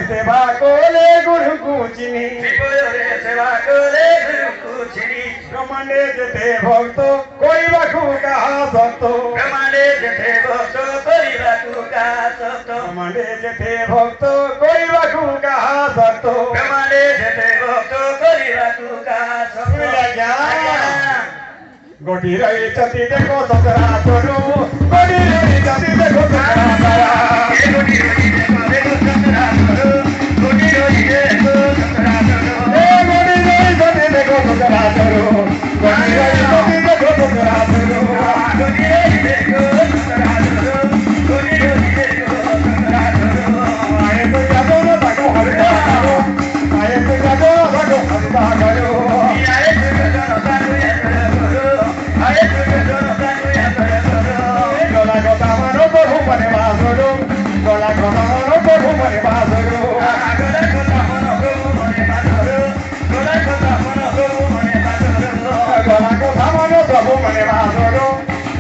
सेवा कोले गुरु कुचिनी सेवा कोले गुरु कुचिनी ब्रह्मांडे जेते भक्त करिबाकु काहा सत्त ब्रह्मांडे जेते भक्त करिबाकु काहा सत्त ब्रह्मांडे जेते भक्त करिबाकु काहा सत्त ब्रह्मांडे जेते भक्त करिबाकु काहा सत्त गोटी रही चती देखो सतरा चोरू गोटी रही चती देखो सतरा सारा गोटी रही देखो सतरा चोरू गोटी रही देखो सतरा चोरू गोटी रही चती देखो सतरा चोरू गोटी रही चती देखो सतरा चोरू गोटी रही देखो सतरा चोरू गोटी रही देखो सतरा चोरू आए तो जागो ना ताको हरिदा करो आए तो जागो ना ताको हरिदा करो आए तो जागो ना ताको Gola gota mano por humane basoro, gola gota mano por humane basoro, gola gota mano por humane basoro, gola gota mano por humane basoro, gola gota mano por humane basoro,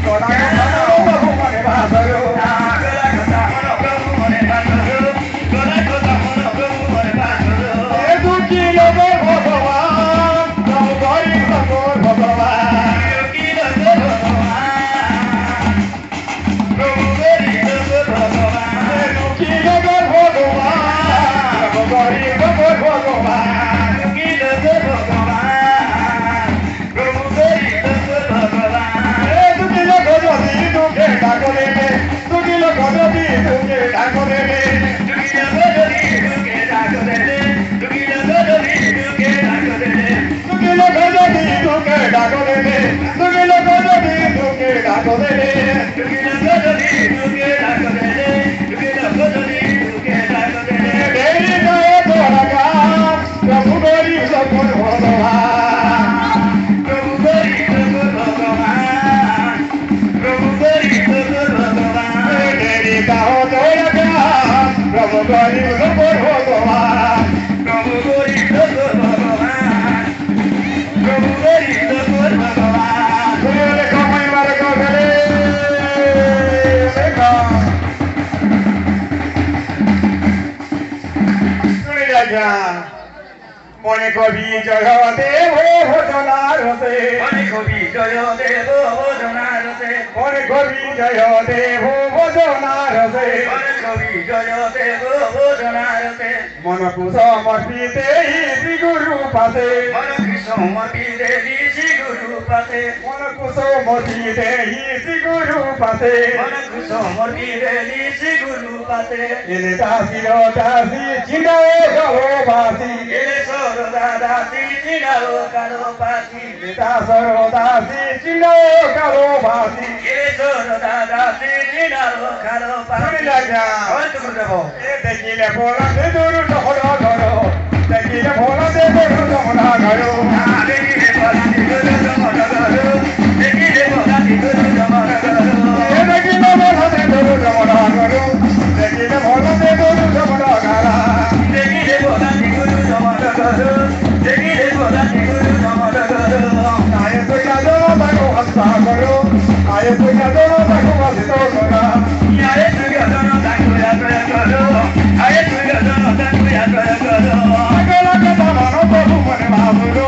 gola gota mano por humane basoro, gola gota mano por humane basoro, gola gota mano por humane basoro. E tu kilo por bhagwan, tam gari por bhagwan. মনে কবি জয় দেব ভোজনা রসে মনে কবি জয় দেব ভোজনা রসে মনে কবি জয় দেব ভোজনা রসে মনে কবি জয় দেব ভোজনা রসে মনকু সমর্পিতে শ্রী গুরু পাশে মনকু সমর্পিতে শ্রী গুরু পাশে মনকু সমর্পিতে শ্রী গুরু পাশে মনকু সমর্পিতে শ্রী গুরু পাশে এলে দাসির দাসী চিনাও ভালোবাসি এলে দাসী চিনাও কারো পাশি দাসর দাসী চিনাও কারো পাশি এলে দাসী চিনাও কারো পাশি লাগা হয়তো দেব এ দেখিলে বলা দে দূর শহর ঘর দেখিলে বলা দে দূর শহর ঘর দেখিলে বলা দে দূর শহর ঘর দেখিলে বলা দে দূর শহর ঘর এ দেখিলে বলা দে দূর শহর ঘর দেখিলে বলা দে দূর শহর ঘর দেখিলে বলা দে দূর শহর ঘর দেখিলে বলা দে দূর শহর ঘর আয়ে তো যাদো তাকো হস্তা করো আয়ে তো যাদো তাকো হস্তা করো আয়ে তো যাদো তাকো হস্তা করো আয়ে তো যাদো তাকো হস্তা করো আগলা কথা মনো প্রভু মনে ভাবরো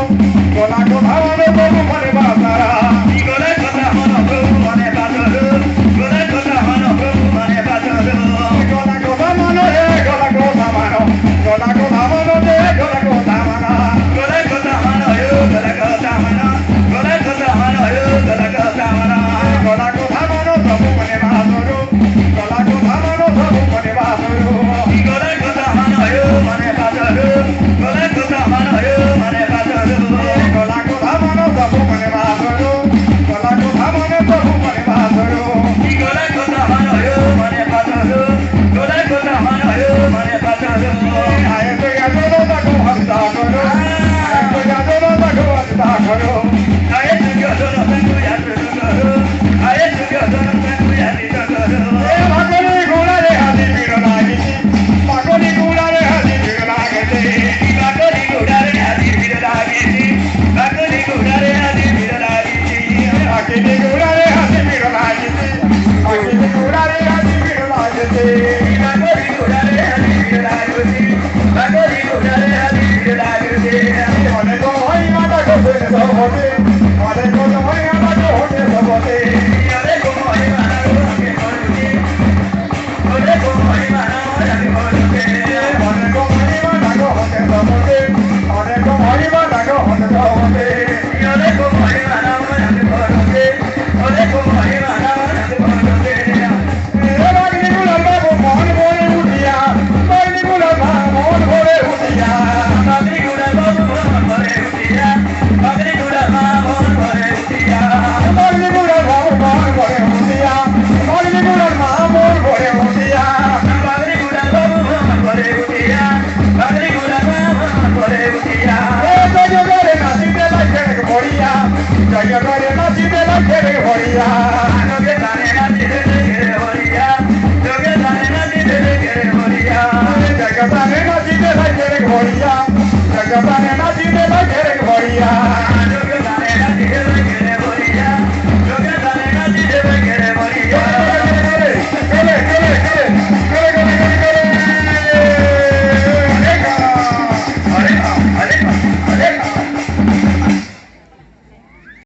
হইয়া